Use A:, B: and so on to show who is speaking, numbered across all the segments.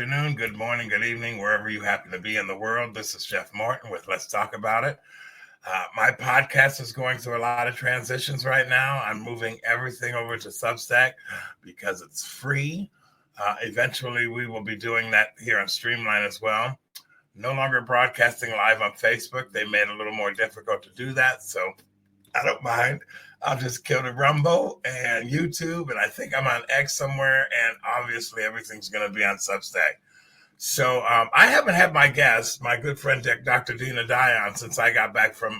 A: afternoon, good morning, good evening, wherever you happen to be in the world. This is Jeff Martin with Let's Talk About It. My podcast is going through a lot of transitions right now. I'm moving everything over to Substack because it's free. Eventually, we will be doing that here on Streamline as well. No longer broadcasting live on Facebook. They made it a little more difficult to do that, so I don't mind. I'll just kill the Rumble and YouTube, and I think I'm on X somewhere, and obviously everything's going to be on Substack. So I haven't had my guest, my good friend Dr. Dinah Dye, on since I got back from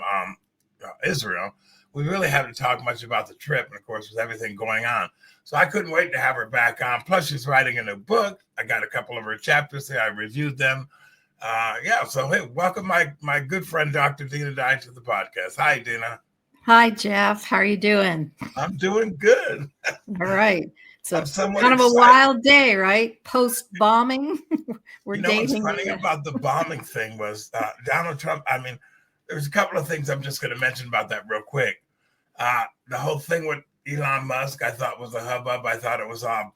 A: Israel. We really haven't talked much about the trip, and of course, with everything going on. So I couldn't wait to have her back on. Plus, she's writing a new book. I got a couple of her chapters here. I reviewed them. So hey, welcome my good friend Dr. Dinah Dye to the podcast. Hi, Dinah.
B: Hi, Jeff. How are you doing?
A: I'm doing good.
B: All right. So
A: I'm somewhat
B: kind of
A: excited.
B: a wild day, right? Post-bombing. We're dating.
A: What's funny about the bombing thing was Donald Trump. I mean, there's a couple of things I'm just going to mention about that real quick. The whole thing with Elon Musk, I thought was a hubbub. I thought it was all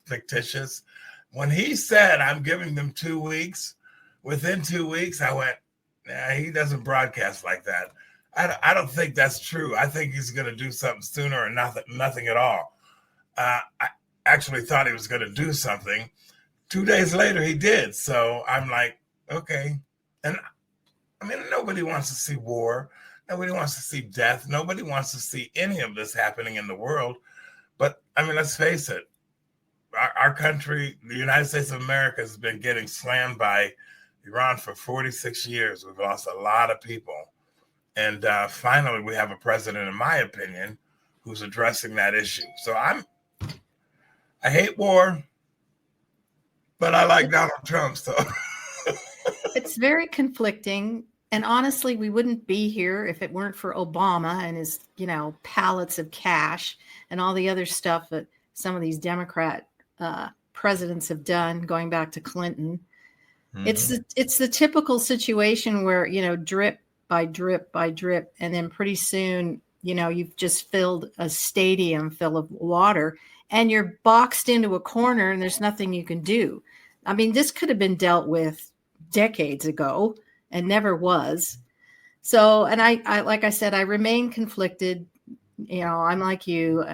A: fictitious. When he said, I'm giving them 2 weeks, within 2 weeks, I went, nah, he doesn't broadcast like that. I don't think that's true. I think he's going to do something sooner or nothing at all. I actually thought he was going to do something. 2 days later, he did. So I'm like, okay. And I mean, nobody wants to see war. Nobody wants to see death. Nobody wants to see any of this happening in the world. But I mean, let's face it. Our country, the United States of America, has been getting slammed by Iran for 46 years. We've lost a lot of people. And finally, we have a president, in my opinion, who's addressing that issue. So I hate war, but I like Donald Trump. So
B: It's very conflicting. And honestly, we wouldn't be here if it weren't for Obama and his, pallets of cash and all the other stuff that some of these Democrat presidents have done, going back to Clinton. Mm-hmm. It's the typical situation where, drip by drip by drip. And then pretty soon, you've just filled a stadium full of water and you're boxed into a corner and there's nothing you can do. I mean, this could have been dealt with decades ago and never was. So, and I like I said, I remain conflicted. I'm like you,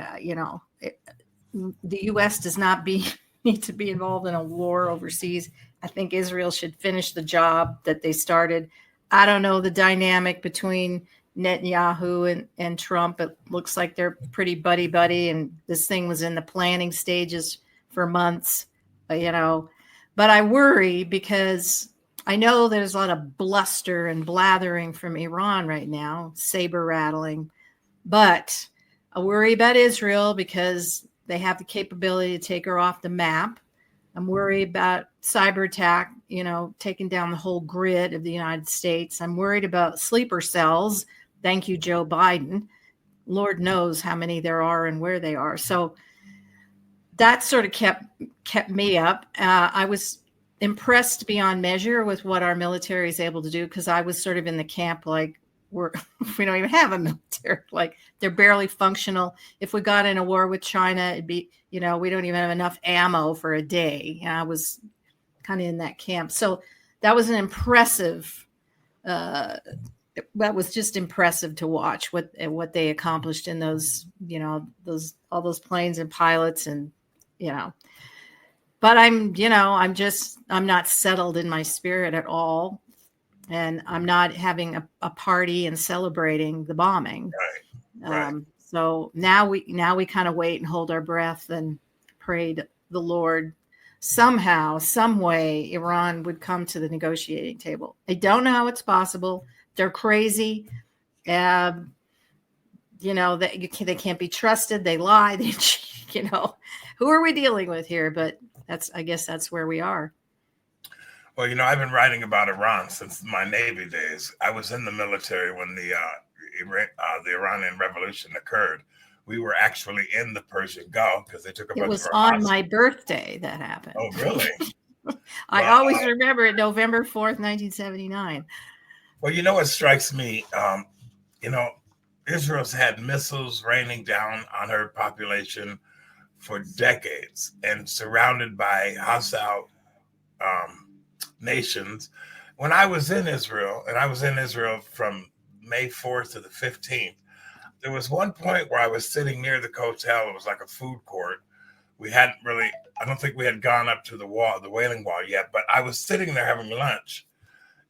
B: the U.S. does not need to be involved in a war overseas. I think Israel should finish the job that they started. I don't know the dynamic between Netanyahu and Trump. It looks like they're pretty buddy, and this thing was in the planning stages for months, But I worry because I know there's a lot of bluster and blathering from Iran right now, saber rattling. But I worry about Israel because they have the capability to take her off the map. I'm worried about cyber attack, taking down the whole grid of the United States. I'm worried about sleeper cells. Thank you, Joe Biden. Lord knows how many there are and where they are. So that sort of kept me up. I was impressed beyond measure with what our military is able to do, because I was sort of in the camp like we don't even have a military, like they're barely functional. If we got in a war with China, it'd be, we don't even have enough ammo for a day. I was kind of in that camp. So that was an impressive, that was just impressive to watch what they accomplished in those, all those planes and pilots and, but I'm not settled in my spirit at all. And I'm not having a party and celebrating the bombing.
A: Right.
B: So now we kind of wait and hold our breath and pray to the Lord somehow, some way, Iran would come to the negotiating table. I don't know how it's possible. They're crazy. They can't be trusted. They lie. They, who are we dealing with here? But I guess that's where we are.
A: Well, I've been writing about Iran since my Navy days. I was in the military when the Iranian Revolution occurred. We were actually in the Persian Gulf because they took a bunch of our
B: It was on my birthday that happened.
A: Oh, really?
B: I always remember it, November 4th, 1979.
A: Well, what strikes me, Israel's had missiles raining down on her population for decades and surrounded by hostile nations. When I was in Israel, and I was in Israel from May 4th to the 15th, there was one point where I was sitting near the hotel. It was like a food court. We hadn't really, I don't think we had gone up to the wall, the Wailing Wall yet, but I was sitting there having lunch.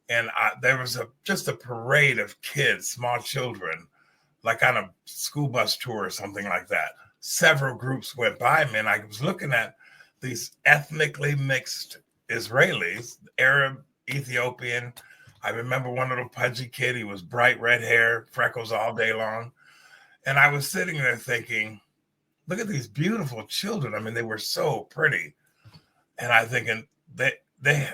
A: And there was just a parade of kids, small children, like on a school bus tour or something like that. Several groups went by me, and I was looking at these ethnically mixed Israelis, Arab, Ethiopian. I remember one little pudgy kid. He was bright red hair, freckles all day long. And I was sitting there thinking, look at these beautiful children. I mean, they were so pretty. And I thinking they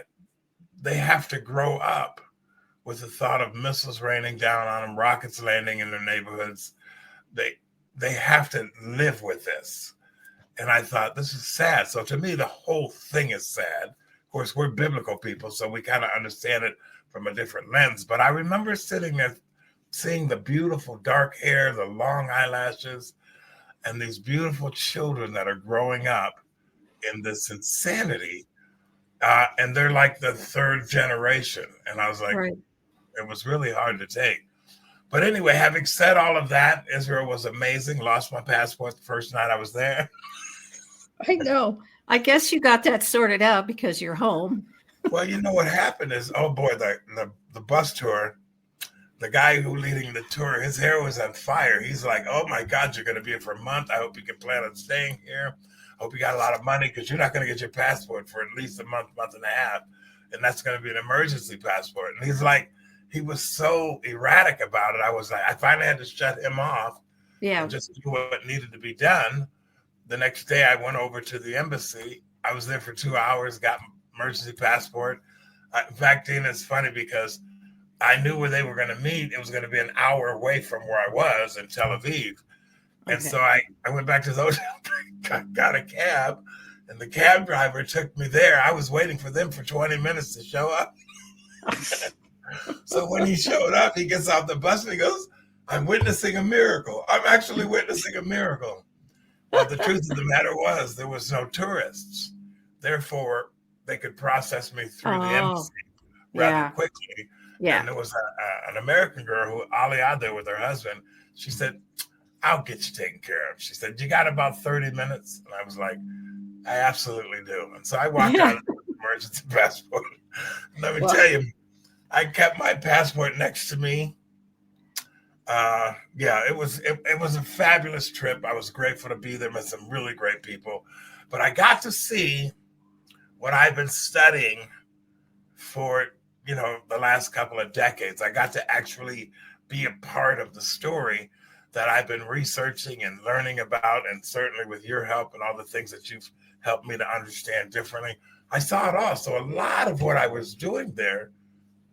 A: have to grow up with the thought of missiles raining down on them, rockets landing in their neighborhoods. They have to live with this. And I thought, this is sad. So to me, the whole thing is sad. Of course, we're biblical people, so we kind of understand it from a different lens. But I remember sitting there seeing the beautiful dark hair, the long eyelashes, and these beautiful children that are growing up in this insanity. And they're like the third generation. And I was like,
B: Right.
A: It was really hard to take. But anyway, having said all of that, Israel was amazing. Lost my passport the first night I was there.
B: I know. I guess you got that sorted out because you're home.
A: Well, you know what happened is, oh boy, the bus tour, the guy who leading the tour, his hair was on fire. He's like, oh my God, you're going to be here for a month. I hope you can plan on staying here. I hope you got a lot of money because you're not going to get your passport for at least a month, month and a half. And that's going to be an emergency passport. And he's like, he was so erratic about it. I was like, I finally had to shut him off.
B: Yeah.
A: And just do what needed to be done. The next day I went over to the embassy. I was there for 2 hours, got emergency passport. In fact, Dina, it's funny because I knew where they were going to meet. It was going to be an hour away from where I was in Tel Aviv. And so I went back to the hotel, got a cab, and the cab driver took me there. I was waiting for them for 20 minutes to show up. So when he showed up, he gets off the bus and he goes, I'm witnessing a miracle. I'm actually witnessing a miracle. But the truth of the matter was there was no tourists. Therefore, they could process me through the embassy rather quickly.
B: Yeah.
A: And there was an American girl who Ali out there with her husband. She said, I'll get you taken care of. She said, you got about 30 minutes? And I was like, I absolutely do. And so I walked out of the emergency passport. Let me tell you, I kept my passport next to me. It was a fabulous trip. I was grateful to be there, met some really great people. But I got to see what I've been studying for, the last couple of decades. I got to actually be a part of the story that I've been researching and learning about, and certainly with your help and all the things that you've helped me to understand differently. I saw it all. So a lot of what I was doing there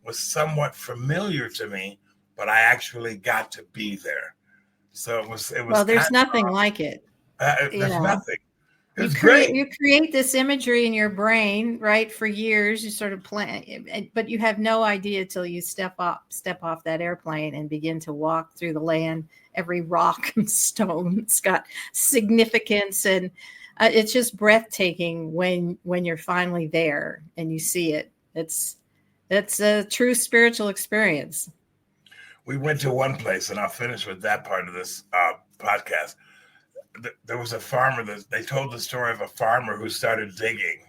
A: was somewhat familiar to me, but I actually got to be there. So it was.
B: Well, there's nothing like it.
A: There's nothing. It's
B: great. You create this imagery in your brain, right? For years, you sort of plan, but you have no idea till you step off that airplane and begin to walk through the land. Every rock and stone, it's got significance, and it's just breathtaking when you're finally there and you see it. It's a true spiritual experience.
A: We went to one place, and I'll finish with that part of this podcast. There was a farmer that they told the story of a farmer who started digging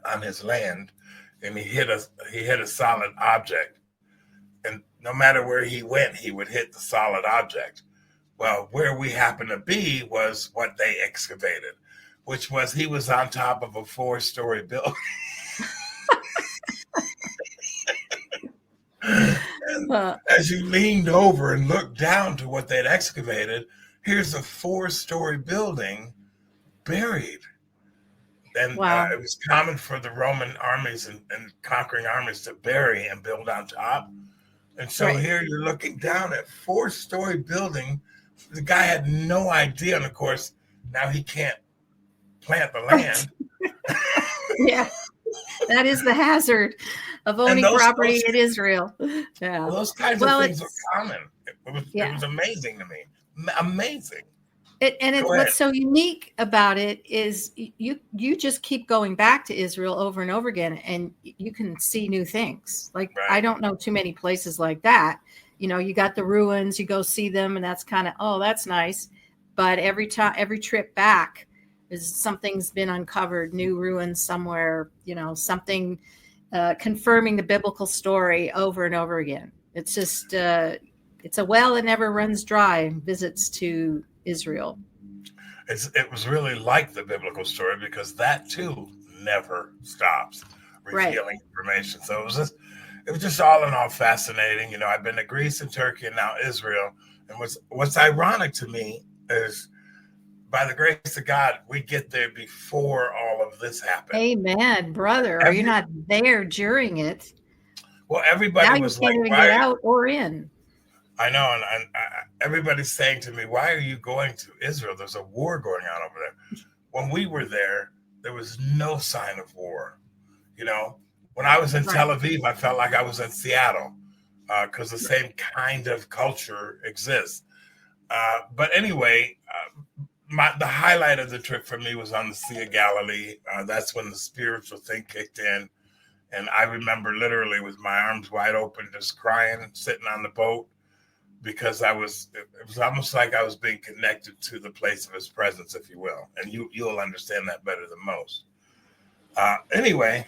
A: on his land, and he hit a solid object. And no matter where he went, he would hit the solid object. Well, where we happened to be was what they excavated, which was he was on top of a 4-story building. And as you leaned over and looked down to what they'd excavated, here's a 4-story building buried. And it was common for the Roman armies and conquering armies to bury and build on top. And so here you're looking down at 4-story building. The guy had no idea. And of course, now he can't plant the land.
B: Yeah. That is the hazard of owning property in Israel. Yeah.
A: Well, those kinds of things are common. It was amazing to me. Amazing. Go ahead.
B: What's so unique about it is you just keep going back to Israel over and over again, and you can see new things. Like, I
A: Right.
B: don't know too many places like that. You got the ruins, you go see them, and that's kind of, oh, that's nice. But every trip back is something's been uncovered, new ruins somewhere. Something confirming the biblical story over and over again. It's just it's a well that never runs dry. Visits to Israel.
A: It was really like the biblical story because that too never stops
B: Right.
A: revealing information. So it was just all in all fascinating. I've been to Greece and Turkey and now Israel. And what's ironic to me is, by the grace of God, we get there before all of this happened.
B: Amen, brother. Are you
A: Every
B: not there during it?
A: well,
B: Now
A: everybody
B: you
A: was
B: can't
A: like,
B: even get
A: "Why?"
B: out or in.
A: I know, and everybody's saying to me, "Why are you going to Israel? There's a war going on over there." When we were there was no sign of war. You know, when I was in Tel
B: Right.
A: Aviv, I felt like I was in Seattle because the same kind of culture exists. But anyway, the highlight of the trip for me was on the Sea of Galilee. That's when the spiritual thing kicked in. And I remember literally with my arms wide open, just crying, sitting on the boat because it was almost like I was being connected to the place of his presence, if you will. And you'll understand that better than most. Anyway,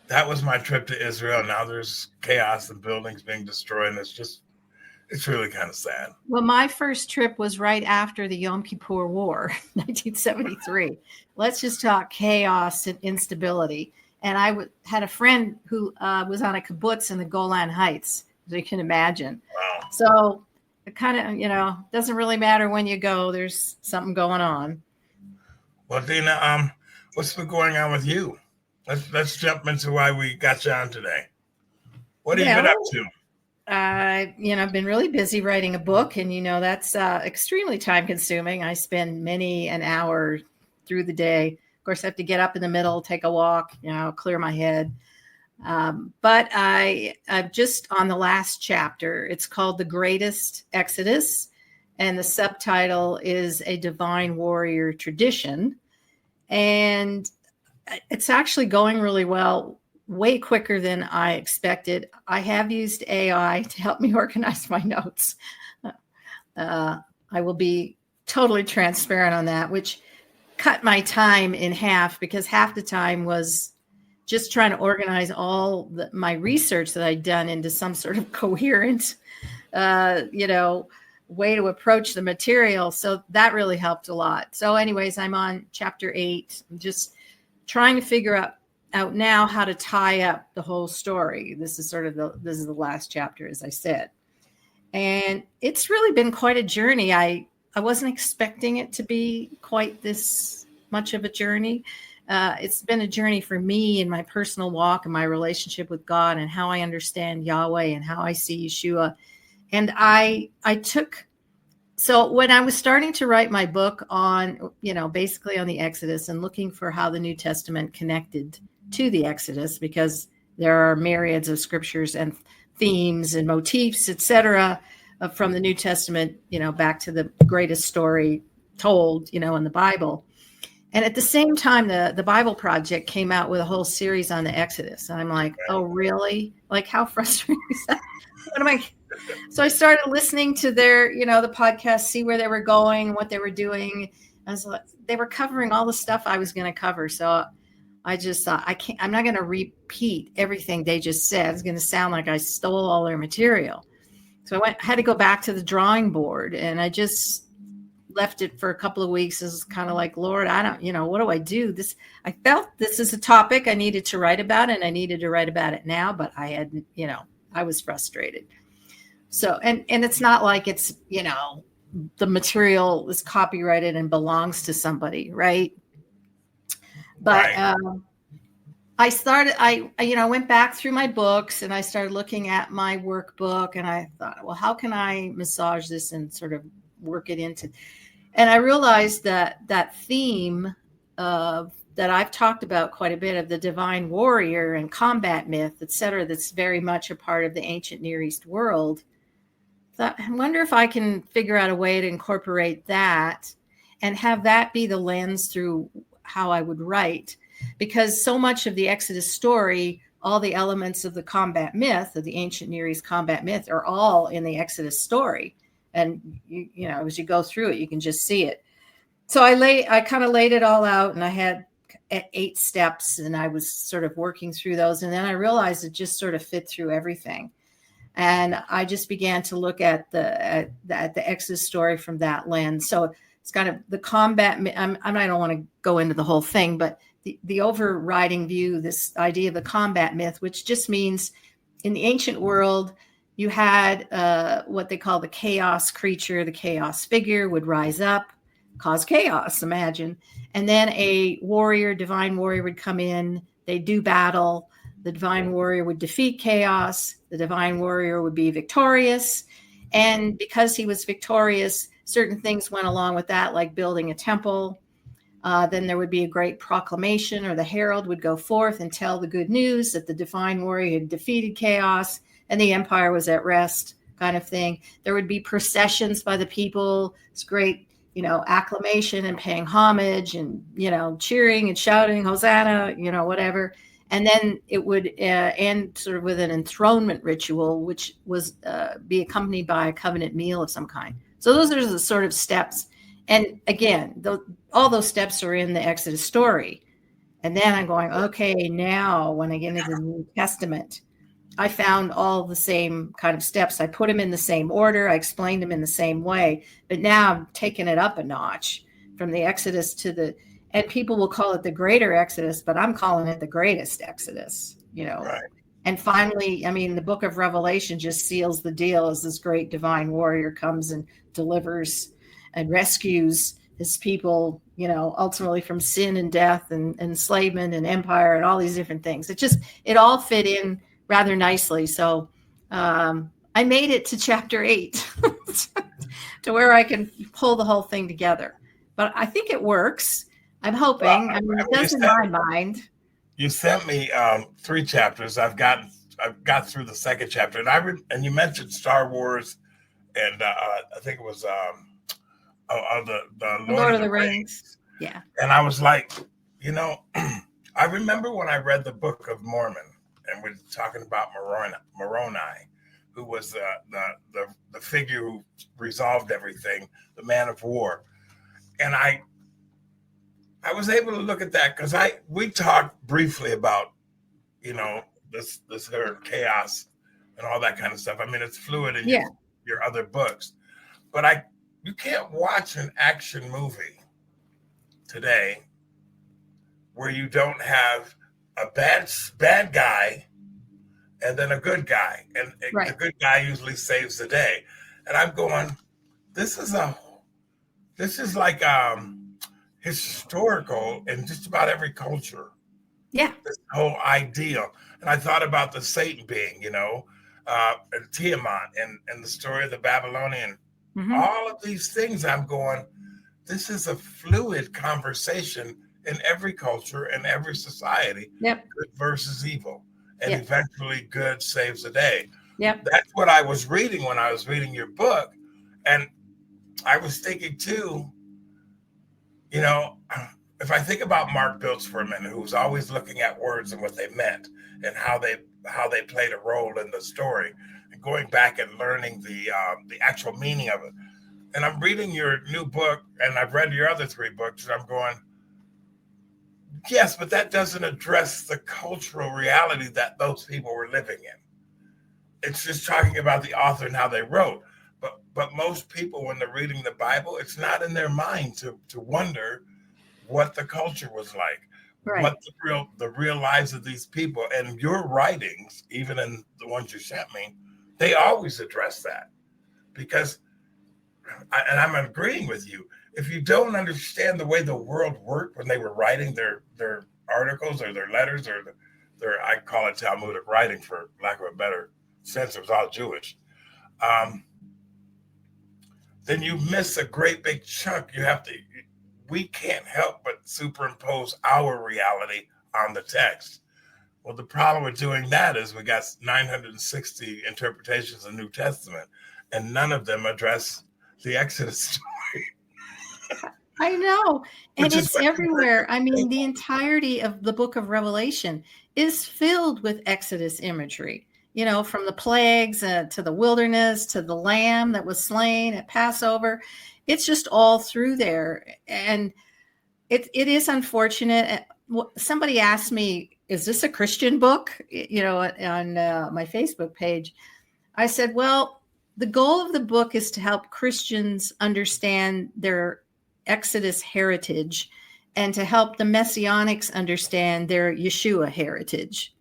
A: that was my trip to Israel. Now there's chaos and buildings being destroyed. And it's really kind of sad.
B: Well, my first trip was right after the Yom Kippur War, 1973. Let's just talk chaos and instability. And had a friend who was on a kibbutz in the Golan Heights, as you can imagine.
A: Wow.
B: So it kind of, doesn't really matter when you go. There's something going on.
A: Well, Dina, what's been going on with you? Let's jump into why we got you on today. What have you been up
B: Well,
A: to?
B: I've been really busy writing a book, and that's extremely time consuming. I spend many an hour through the day. Of course, I have to get up in the middle, take a walk, clear my head. But I'm just on the last chapter. It's called The Greatest Exodus, and the subtitle is A Divine Warrior Tradition. And it's actually going really well, way quicker than I expected. I have used AI to help me organize my notes. I will be totally transparent on that, which cut my time in half because half the time was just trying to organize all my research that I'd done into some sort of coherent, way to approach the material. So that really helped a lot. So anyways, I'm on chapter 8. I'm just trying to figure out now how to tie up the whole story. This is the last chapter, as I said. And it's really been quite a journey. I wasn't expecting it to be quite this much of a journey. It's been a journey for me in my personal walk and my relationship with God and how I understand Yahweh and how I see Yeshua. And so when I was starting to write my book on, basically on the Exodus and looking for how the New Testament connected to the Exodus, because there are myriads of scriptures and themes and motifs, etc., from the New Testament, back to the greatest story told, in the Bible. And at the same time, the Bible Project came out with a whole series on the Exodus. And I'm like, oh, really? Like, how frustrating is that? What am I? So I started listening to their, the podcast, see where they were going, what they were doing. I was like, they were covering all the stuff I was going to cover. So I just thought, I'm not going to repeat everything they just said. It's going to sound like I stole all their material. So I had to go back to the drawing board, and I just left it for a couple of weeks. As kind of like, Lord, I don't, what do I do? I felt this is a topic I needed to write about, and I needed to write about it now, but I had, I was frustrated. So, and it's not like it's, the material is copyrighted and belongs to somebody, right? But
A: Right.
B: I went back through my books and I started looking at my workbook, and I thought, well, how can I massage this and sort of work it into, and I realized that theme of that I've talked about quite a bit of the divine warrior and combat myth, et cetera, that's very much a part of the ancient Near East world. I wonder if I can figure out a way to incorporate that and have that be the lens through how I would write, because so much of the Exodus story, all the elements of the combat myth, of the ancient Near East combat myth, are all in the Exodus story. And you know, as you go through it, you can just see it. So I kind of laid it all out, and I had 8 steps, and I was sort of working through those. And then I realized it just sort of fit through everything. And I just began to look at the Exodus story from that lens. So it's kind of the combat. I don't want to go into the whole thing, but the overriding view, this idea of the combat myth, which just means in the ancient world, you had what they call the chaos creature, the chaos figure would rise up, cause chaos, imagine. And then a warrior, divine warrior would come in, they do battle. The divine warrior would defeat chaos. The divine warrior would be victorious. And because he was victorious, certain things went along with that, like building a temple. Then there would be a great proclamation, or the herald would go forth and tell the good news that the divine warrior had defeated chaos and the empire was at rest, kind of thing. There would be processions by the people. It's great, you know, acclamation and paying homage and, you know, cheering and shouting, Hosanna, you know, whatever. And then it would end sort of with an enthronement ritual, which was be accompanied by a covenant meal of some kind. So those are the sort of steps. And again, all those steps are in the Exodus story. And then I'm going, okay, now when I get into the New Testament, I found all the same kind of steps. I put them in the same order. I explained them in the same way. But now I'm taking it up a notch from the Exodus to the, and people will call it the greater Exodus, but I'm calling it the greatest Exodus, you know.
A: Right.
B: And finally, I mean, the book of Revelation just seals the deal as this great divine warrior comes and delivers and rescues his people, you know, ultimately from sin and death and enslavement and empire and all these different things. It all fit in rather nicely. So I made it to chapter 8 to where I can pull the whole thing together. But I think it works. I'm hoping.
A: Well,
B: I mean, it does in my mind.
A: You sent me 3 chapters. I've got through the second chapter, and you mentioned Star Wars, and I think it was the Lord of the Rings.
B: Yeah.
A: And I was like, you know, I remember when I read the Book of Mormon, and we're talking about Moroni, who was the figure who resolved everything, the man of war, and I was able to look at that because we talked briefly about, you know, this chaos and all that kind of stuff. I mean, it's fluid in your other books, but you can't watch an action movie today where you don't have a bad guy and then a good guy, and the good guy usually saves the day. And I'm going, this is like historical in just about every culture.
B: Yeah.
A: This whole ideal. And I thought about the Satan being, you know, and Tiamat and the story of the Babylonian. Mm-hmm. All of these things, I'm going, this is a fluid conversation in every culture and every society.
B: Yep.
A: Good versus evil. And eventually good saves the day.
B: Yep.
A: That's what I was reading when I was reading your book. And I was thinking too, you know, if I think about Mark Biltz for a minute, who was always looking at words and what they meant and how they played a role in the story, and going back and learning the actual meaning of it. And I'm reading your new book, and I've read your other 3 books, and I'm going, yes, but that doesn't address the cultural reality that those people were living in. It's just talking about the author and how they wrote. But most people, when they're reading the Bible, it's not in their mind to wonder what the culture was like, what the real lives of these people. And your writings, even in the ones you sent me, they always address that. Because, and I'm agreeing with you, if you don't understand the way the world worked when they were writing their articles or their letters or their, I call it Talmudic writing for lack of a better sense, it was all Jewish. Then you miss a great big chunk. We can't help but superimpose our reality on the text. Well, the problem with doing that is we got 960 interpretations of the New Testament, and none of them address the Exodus story.
B: I know. And
A: Which is
B: it's
A: what
B: everywhere. I mean,
A: think.
B: the entirety of the book of Revelation is filled with Exodus imagery, from the plagues to the wilderness to the lamb that was slain at Passover. It's just all through there. And it is unfortunate. Somebody asked me, is this a Christian book? On my Facebook page. I said, well, the goal of the book is to help Christians understand their Exodus heritage and to help the Messianics understand their Yeshua heritage.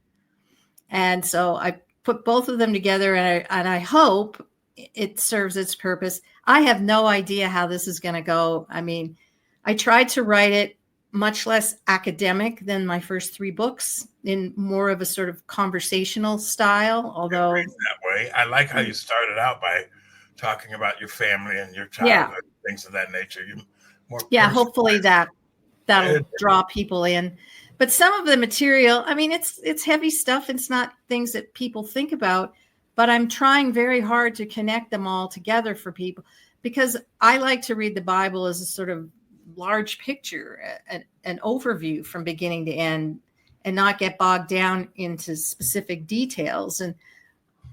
B: And so I put both of them together, and I hope it serves its purpose. I have no idea how this is going to go. I mean, I tried to write it much less academic than my first three books, in more of a sort of conversational style, although
A: That way. I like how you started out by talking about your family and your
B: yeah,
A: childhood, things of that nature. You more
B: hopefully
A: personalized.
B: that'll draw people in. But some of the material, I mean, it's heavy stuff. It's not things that people think about, but I'm trying very hard to connect them all together for people, because I like to read the Bible as a sort of large picture, an overview from beginning to end, and not get bogged down into specific details. And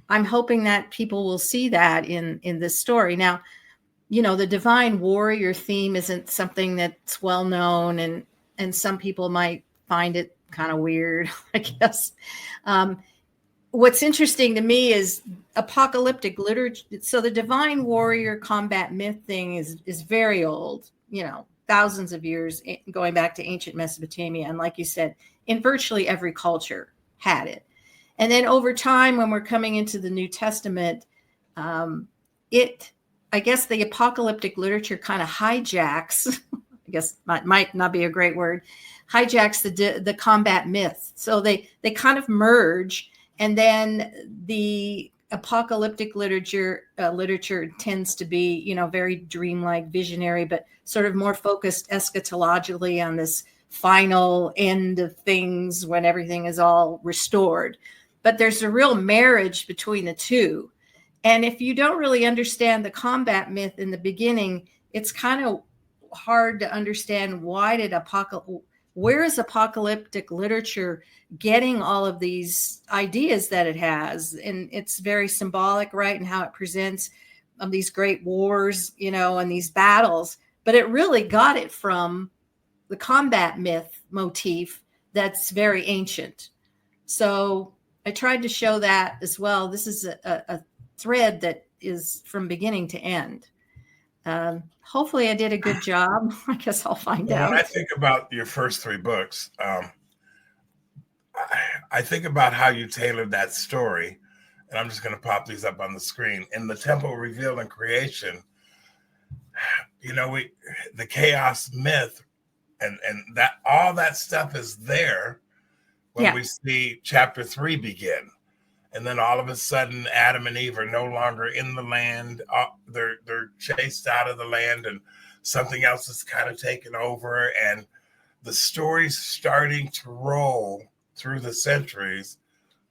B: I'm hoping that people will see that in this story. Now, the divine warrior theme isn't something that's well known, and some people might find it kind of weird, I guess. What's interesting to me is apocalyptic literature. So the divine warrior combat myth thing is very old, thousands of years, going back to ancient Mesopotamia. And like you said, in virtually every culture had it. And then over time, when we're coming into the New Testament, I guess the apocalyptic literature kind of hijacks, I guess might not be a great word, hijacks the combat myth. So they kind of merge, and then the apocalyptic literature tends to be, very dreamlike, visionary, but sort of more focused eschatologically on this final end of things when everything is all restored. But there's a real marriage between the two. And if you don't really understand the combat myth in the beginning, it's kind of hard to understand where is apocalyptic literature getting all of these ideas that it has. And it's very symbolic, right? And how it presents these great wars, and these battles. But it really got it from the combat myth motif that's very ancient. So I tried to show that as well. This is a thread that is from beginning to end. Hopefully I did a good job. I guess I'll find out.
A: When I think about your first three books, I think about how you tailored that story, and I'm just going to pop these up on the screen. In the temple revealed in creation, the chaos myth and that all that stuff is there when we see chapter 3 begin. And then all of a sudden, Adam and Eve are no longer in the land. They're chased out of the land, and something else is kind of taken over. And the story's starting to roll through the centuries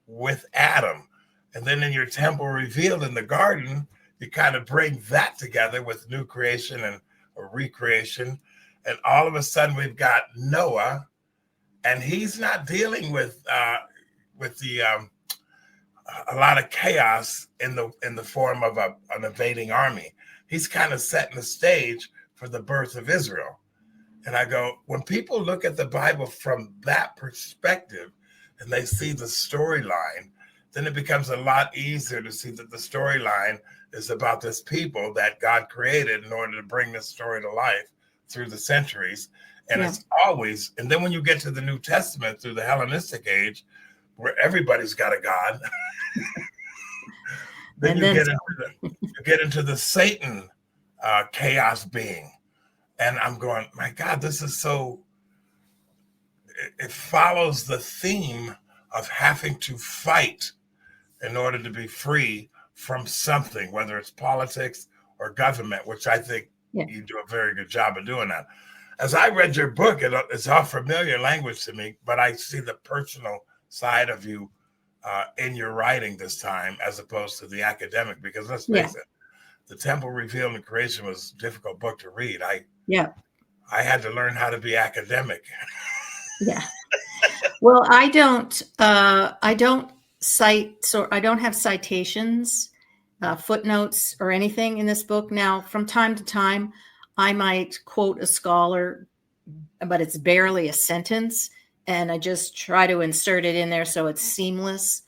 A: with Adam. And then in your temple revealed in the garden, you kind of bring that together with new creation and recreation. And all of a sudden, we've got Noah, and he's not dealing with a lot of chaos in the form of an invading army. He's kind of setting the stage for the birth of Israel. And I go, when people look at the Bible from that perspective and they see the storyline, then it becomes a lot easier to see that the storyline is about this people that God created in order to bring this story to life through the centuries. And it's always, and then when you get to the New Testament through the Hellenistic age, where everybody's got a God, then you get into the Satan chaos being. And I'm going, my God, this is so, it follows the theme of having to fight in order to be free from something, whether it's politics or government, which I think you do a very good job of doing that. As I read your book, it's all familiar language to me, but I see the personal side of you in your writing this time, as opposed to the academic, because let's face it, the temple revealed in creation was a difficult book to read. I had to learn how to be academic.
B: Yeah. Well, I don't cite, so I don't have citations, footnotes, or anything in this book. Now, from time to time, I might quote a scholar, but it's barely a sentence, and I just try to insert it in there so it's seamless.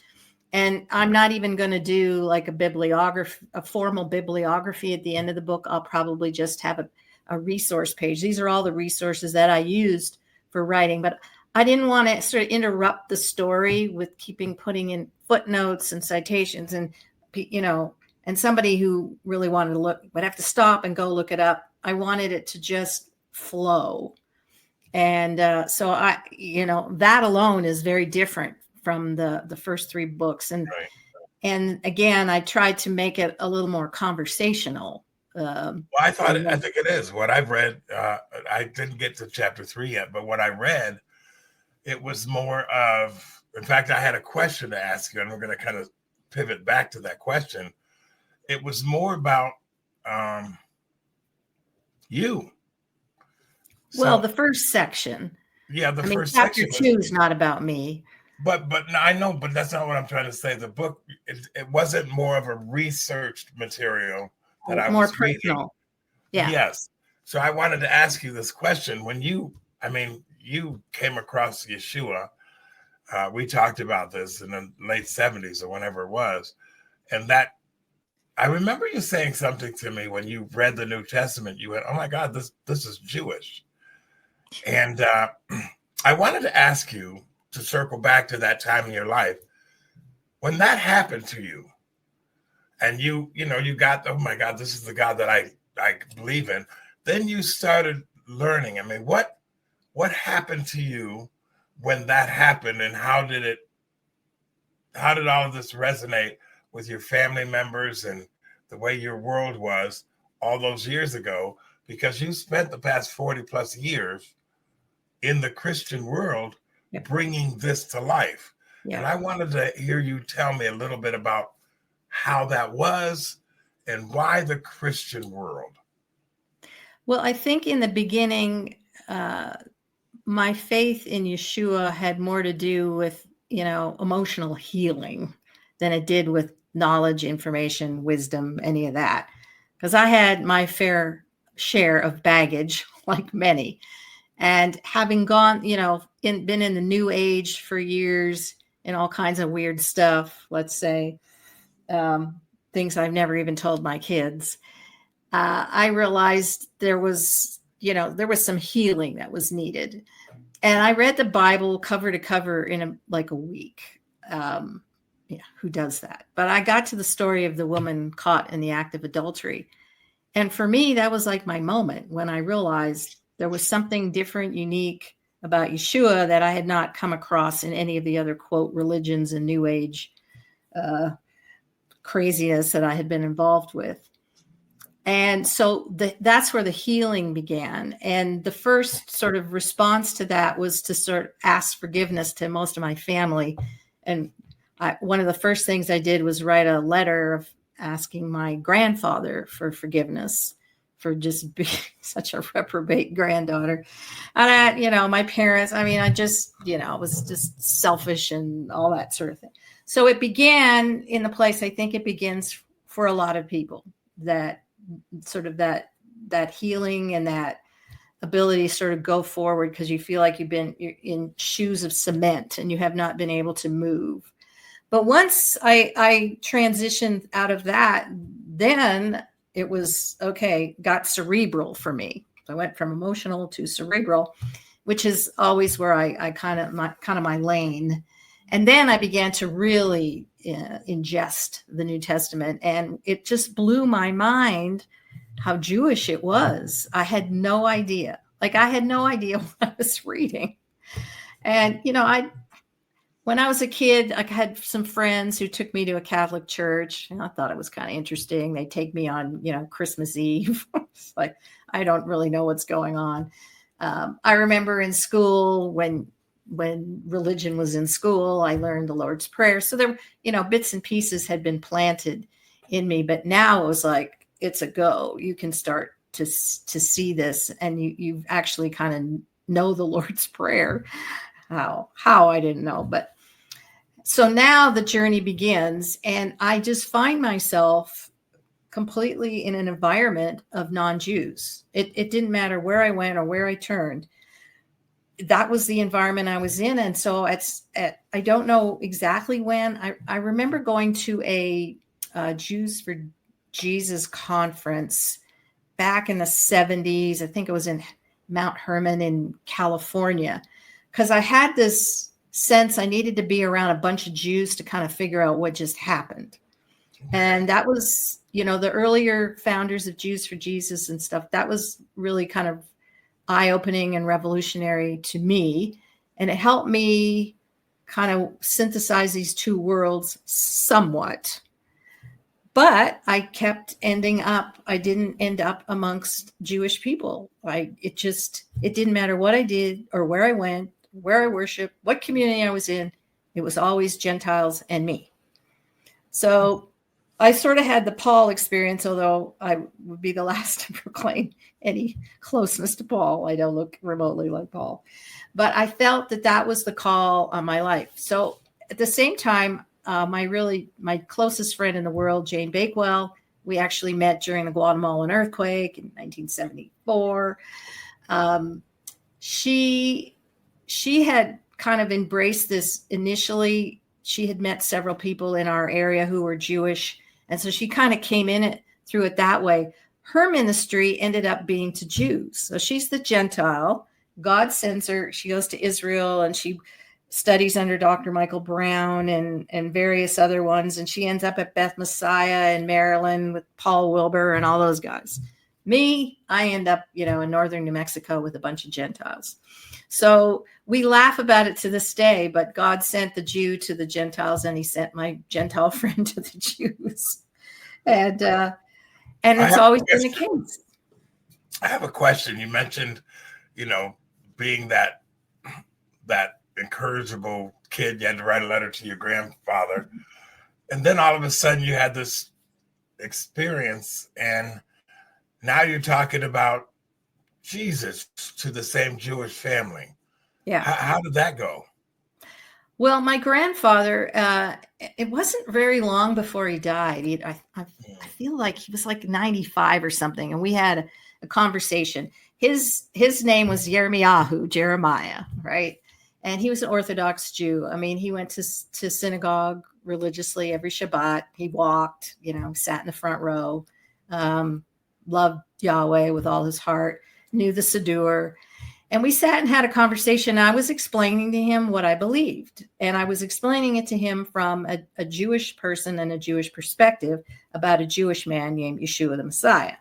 B: And I'm not even going to do like a bibliography, a formal bibliography at the end of the book. I'll probably just have a resource page. These are all the resources that I used for writing, but I didn't want to sort of interrupt the story with putting in footnotes and citations, and, you know, and somebody who really wanted to look would have to stop and go look it up. I wanted it to just flow. And so that alone is very different from the first three books.
A: Right.
B: And again, I tried to make it a little more conversational.
A: Well, I think it is. What I've read, I didn't get to chapter 3 yet, but what I read, it was more of, in fact, I had a question to ask you, and we're going to kind of pivot back to that question. It was more about you.
B: Well, the first section.
A: Yeah, first
B: chapter
A: section.
B: Chapter 2 is not about me.
A: But I know, but that's not what I'm trying to say. The book, it wasn't more of a researched material that I
B: more
A: was
B: personal.
A: reading.
B: Yeah.
A: Yes. So I wanted to ask you this question. When you came across Yeshua, we talked about this in the late 70s or whenever it was. And that, I remember you saying something to me when you read the New Testament. You went, "Oh my God, this is Jewish." And I wanted to ask you to circle back to that time in your life when that happened to you, and you got, "Oh my God, this is the God that I believe in." Then you started learning. I mean, what happened to you when that happened, and how did all of this resonate with your family members and the way your world was all those years ago? Because you spent the past 40 plus years in the Christian world,
B: yep,
A: bringing this to life. Yep. And I wanted to hear you tell me a little bit about how that was and why the Christian world.
B: Well, I think in the beginning, my faith in Yeshua had more to do with, emotional healing than it did with knowledge, information, wisdom, any of that. Because I had my fair share of baggage, like many. And having gone, been in the New Age for years and all kinds of weird stuff, let's say, things I've never even told my kids, I realized there was some healing that was needed. And I read the Bible cover to cover in a week. Who does that? But I got to the story of the woman caught in the act of adultery. And for me, that was like my moment when I realized there was something different, unique about Yeshua that I had not come across in any of the other, quote, religions and New Age craziness that I had been involved with. And so that's where the healing began. And the first sort of response to that was to sort of ask forgiveness to most of my family. And one of the first things I did was write a letter of asking my grandfather for forgiveness for just being such a reprobate granddaughter. And my parents, I just, was just selfish and all that sort of thing. So it began in the place I think it begins for a lot of people, that sort of that healing and that ability to sort of go forward because you feel like you're in shoes of cement and you have not been able to move. But once I transitioned out of that, then it was got cerebral for me. So I went from emotional to cerebral, which is always where I kind of my lane. And then I began to really ingest the New Testament, and it just blew my mind how Jewish it was. I had no idea. I had no idea what I was reading. And, when I was a kid, I had some friends who took me to a Catholic church, and I thought it was kind of interesting. They take me on, Christmas Eve. It's like, I don't really know what's going on. I remember in school when religion was in school, I learned the Lord's Prayer. So there, bits and pieces had been planted in me, but now it was like, it's a go. You can start to see this, and you actually kind of know the Lord's Prayer. How I didn't know, but so now the journey begins, and I just find myself completely in an environment of non-Jews. It didn't matter where I went or where I turned. That was the environment I was in. And so I don't know exactly when. I remember going to a Jews for Jesus conference back in the 70s. I think it was in Mount Hermon in California, because I had this sense I needed to be around a bunch of Jews to kind of figure out what just happened. And that was, the earlier founders of Jews for Jesus and stuff. That was really kind of eye-opening and revolutionary to me. And it helped me kind of synthesize these two worlds somewhat. But I didn't end up amongst Jewish people. It didn't matter what I did or where I went, where I worshiped, what community I was in. It was always Gentiles and me. So I sort of had the Paul experience, although I would be the last to proclaim any closeness to Paul. I don't look remotely like Paul. But I felt that was the call on my life. So at the same time, my closest friend in the world, Jane Bakewell, we actually met during the Guatemalan earthquake in 1974. She had kind of embraced this initially. She had met several people in our area who were Jewish. And so she kind of came through it that way. Her ministry ended up being to Jews. So she's the Gentile. God sends her. She goes to Israel and she studies under Dr. Michael Brown and various other ones. And she ends up at Beth Messiah in Maryland with Paul Wilbur and all those guys. Me, I end up, in northern New Mexico with a bunch of Gentiles. So we laugh about it to this day, but God sent the Jew to the Gentiles, and he sent my Gentile friend to the Jews. And it's always been the case.
A: I have a question. You mentioned, being that incorrigible kid, you had to write a letter to your grandfather. And then all of a sudden you had this experience, and now you're talking about Jesus to the same Jewish family.
B: Yeah.
A: How did that go?
B: Well, my grandfather, it wasn't very long before he died. I feel like he was like 95 or something. And we had a conversation. His name was Jeremiah, right? And he was an Orthodox Jew. I mean, he went to synagogue religiously every Shabbat. He walked, sat in the front row, loved Yahweh with all his heart, knew the Siddur. And we sat and had a conversation. I was explaining to him what I believed. And I was explaining it to him from a Jewish person and a Jewish perspective about a Jewish man named Yeshua the Messiah.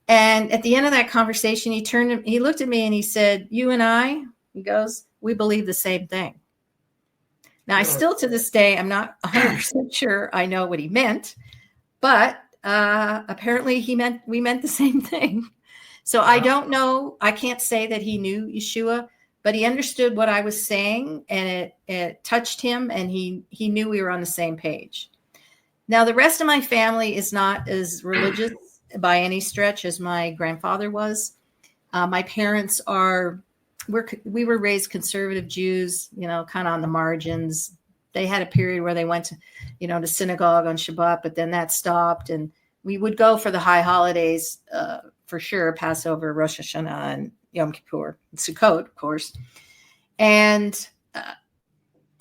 B: And at the end of that conversation, he looked at me and he said, "You and I," he goes, "we believe the same thing." Now, I still to this day, I'm not 100% sure I know what he meant, but apparently we meant the same thing. So I don't know. I can't say that he knew Yeshua, but he understood what I was saying, and it touched him, and he knew we were on the same page. Now, the rest of my family is not as religious by any stretch as my grandfather was. My parents we were raised conservative Jews, kind of on the margins. They had a period where they went to, to synagogue on Shabbat, but then that stopped, and we would go for the high holidays, for sure, Passover, Rosh Hashanah, and Yom Kippur, and Sukkot, of course. And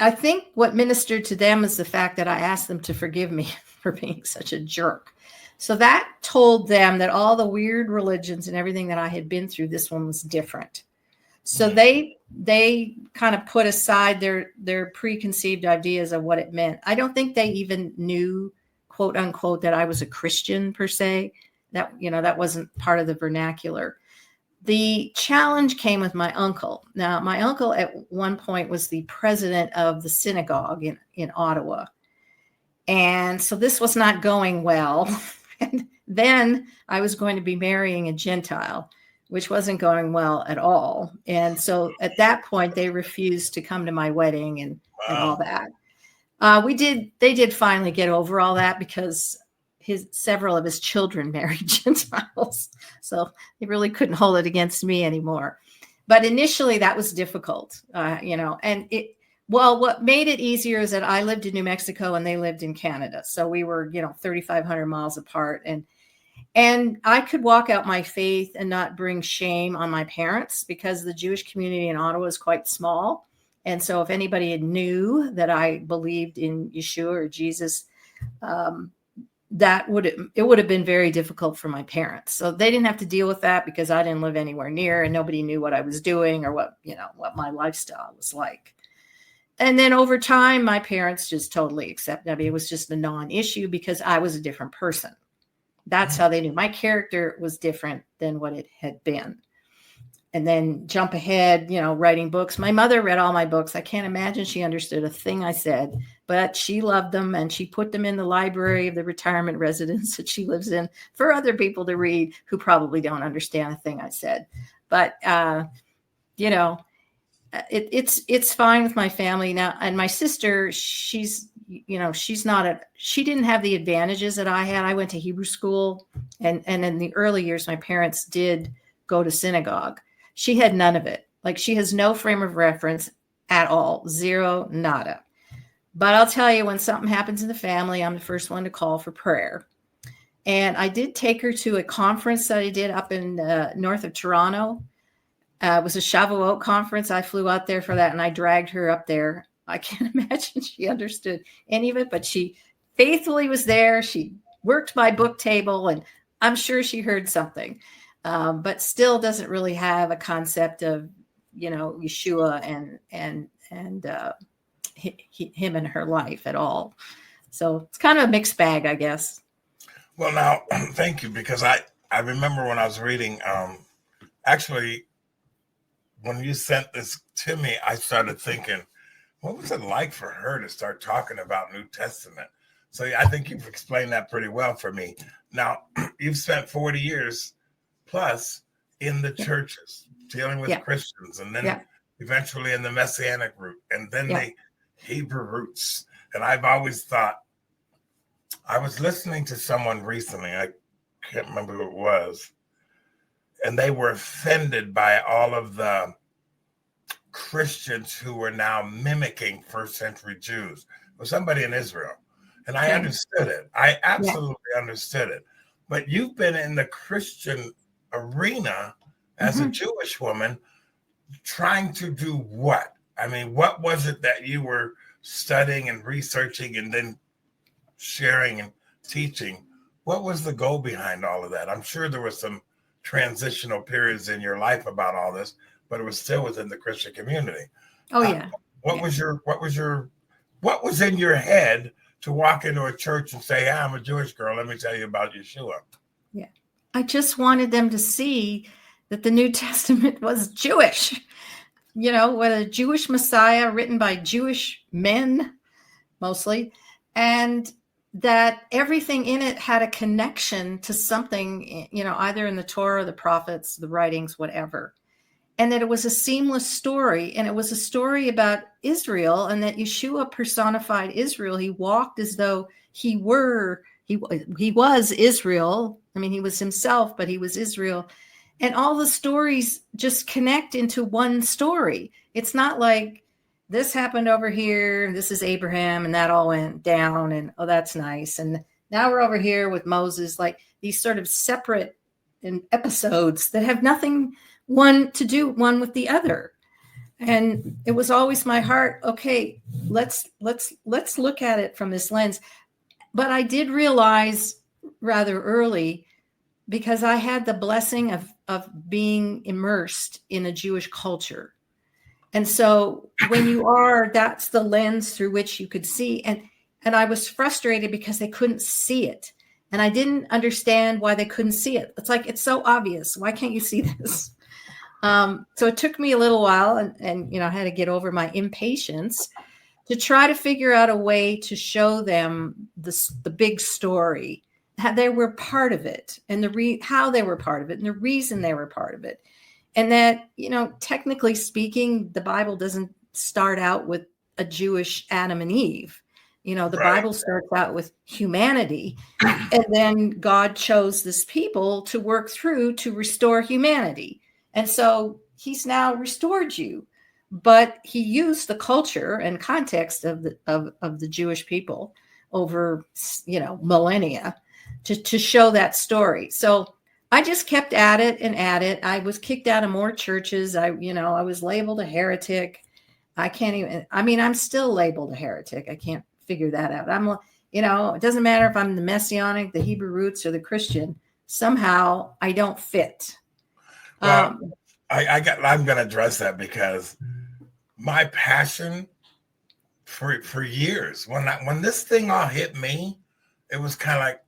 B: I think what ministered to them is the fact that I asked them to forgive me for being such a jerk. So that told them that all the weird religions and everything that I had been through, this one was different. So they kind of put aside their preconceived ideas of what it meant. I don't think they even knew, quote unquote, that I was a Christian per se. That wasn't part of the vernacular. The challenge came with my uncle. Now, my uncle at one point was the president of the synagogue in Ottawa. And so this was not going well. And then I was going to be marrying a Gentile, which wasn't going well at all. And so at that point, they refused to come to my wedding and all that. They did finally get over all that, because several of his children married Gentiles. So they really couldn't hold it against me anymore. But initially that was difficult, and what made it easier is that I lived in New Mexico and they lived in Canada. So we were, 3,500 miles apart. And I could walk out my faith and not bring shame on my parents, because the Jewish community in Ottawa is quite small. And so if anybody knew that I believed in Yeshua or Jesus, it would have been very difficult for my parents. So they didn't have to deal with that because I didn't live anywhere near, and nobody knew what I was doing or what my lifestyle was like. And then over time, my parents just totally accepted. I mean, it was just a non-issue because I was a different person. That's how they knew my character was different than what it had been. And then jump ahead, writing books. My mother read all my books. I can't imagine she understood a thing I said, but she loved them, and she put them in the library of the retirement residence that she lives in for other people to read who probably don't understand a thing I said. But, it's fine with my family now. And my sister, she didn't have the advantages that I had. I went to Hebrew school, and in the early years, my parents did go to synagogue. She had none of it. Like, she has no frame of reference at all. Zero, nada. But I'll tell you, when something happens in the family, I'm the first one to call for prayer. And I did take her to a conference that I did up in north of Toronto. It was a Shavuot conference. I flew out there for that, and I dragged her up there. I can't imagine she understood any of it, but she faithfully was there. She worked my book table, and I'm sure she heard something, but still doesn't really have a concept of, Yeshua and him in her life at all. So it's kind of a mixed bag, I guess.
A: Well, now, thank you, because I remember when I was reading, actually, when you sent this to me, I started thinking, what was it like for her to start talking about New Testament? So I think you've explained that pretty well for me. Now, you've spent 40 years plus in the churches, dealing with Christians, and then eventually in the Messianic route, and then the Hebrew roots. And I've always thought, I was listening to someone recently, I can't remember who it was, and they were offended by all of the Christians who were now mimicking first century Jews. It was somebody in Israel. And I understood it. I absolutely understood it. But you've been in the Christian arena as a Jewish woman, trying to do what? I mean, what was it that you were studying and researching and then sharing and teaching? What was the goal behind all of that? I'm sure there was some transitional periods in your life about all this, but it was still within the Christian community.
B: Oh yeah.
A: What was in your head to walk into a church and say, hey, I'm a Jewish girl, let me tell you about Yeshua?
B: Yeah. I just wanted them to see that the New Testament was Jewish, with a Jewish Messiah written by Jewish men, mostly, and that everything in it had a connection to something, either in the Torah, the prophets, the writings, whatever. And that it was a seamless story, and it was a story about Israel, and that Yeshua personified Israel. He walked as though he was Israel. I mean, he was himself, but he was Israel. And all the stories just connect into one story. It's not like this happened over here, this is Abraham, and that all went down, and oh, that's nice. And now we're over here with Moses, like these sort of separate episodes that have nothing one with the other. And it was always my heart, okay, let's look at it from this lens. But I did realize rather early, because I had the blessing of being immersed in a Jewish culture. And so when you are, that's the lens through which you could see. And I was frustrated because they couldn't see it. And I didn't understand why they couldn't see it. It's like, it's so obvious. Why can't you see this? So it took me a little while, and I had to get over my impatience to try to figure out a way to show them the big story, how they were part of it, and how they were part of it, and the reason they were part of it. And that, technically speaking, the Bible doesn't start out with a Jewish Adam and Eve. The
A: Right.
B: Bible starts out with humanity, and then God chose this people to work through to restore humanity. And so he's now restored you. But he used the culture and context of the Jewish people over, millennia to show that story. So I just kept at it and at it. I was kicked out of more churches. I was labeled a heretic. I'm still labeled a heretic. I can't figure that out. It doesn't matter if I'm the Messianic, the Hebrew roots, or the Christian. Somehow I don't fit.
A: Well, I'm going to address that because my passion for years, when this thing all hit me, it was kind of like,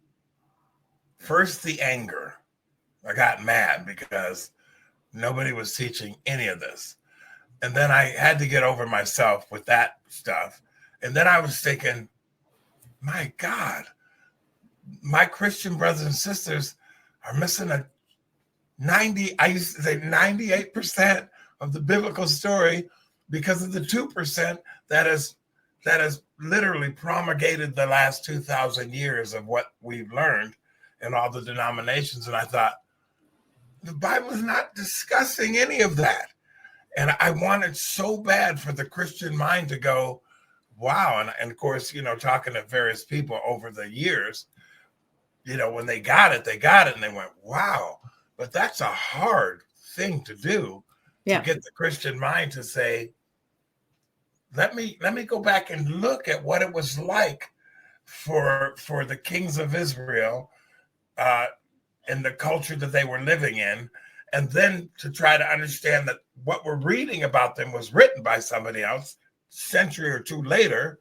A: first the anger. I got mad because nobody was teaching any of this. And then I had to get over myself with that stuff. And then I was thinking, my God, my Christian brothers and sisters are missing I used to say 98% of the biblical story because of the 2% that has literally promulgated the last 2,000 years of what we've learned in all the denominations. And I thought, the Bible is not discussing any of that. And I wanted so bad for the Christian mind to go, wow. And of course, talking to various people over the years, when they got it, and they went, wow. But that's a hard thing to do, to get the Christian mind to say, let me go back and look at what it was like for the kings of Israel and the culture that they were living in. And then to try to understand that what we're reading about them was written by somebody else century or two later,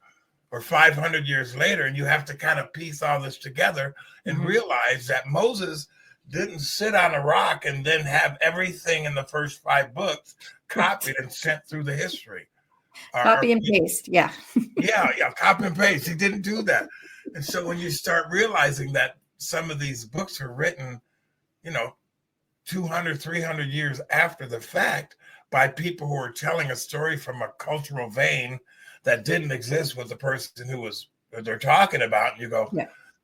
A: or 500 years later. And you have to kind of piece all this together and realize that Moses didn't sit on a rock and then have everything in the first 5 books copied and sent through the history.
B: Copy and paste. Yeah.
A: yeah. Copy and paste. He didn't do that. And so when you start realizing that some of these books are written, 200, 300 years after the fact by people who are telling a story from a cultural vein that didn't exist with the person they're talking about. And you go,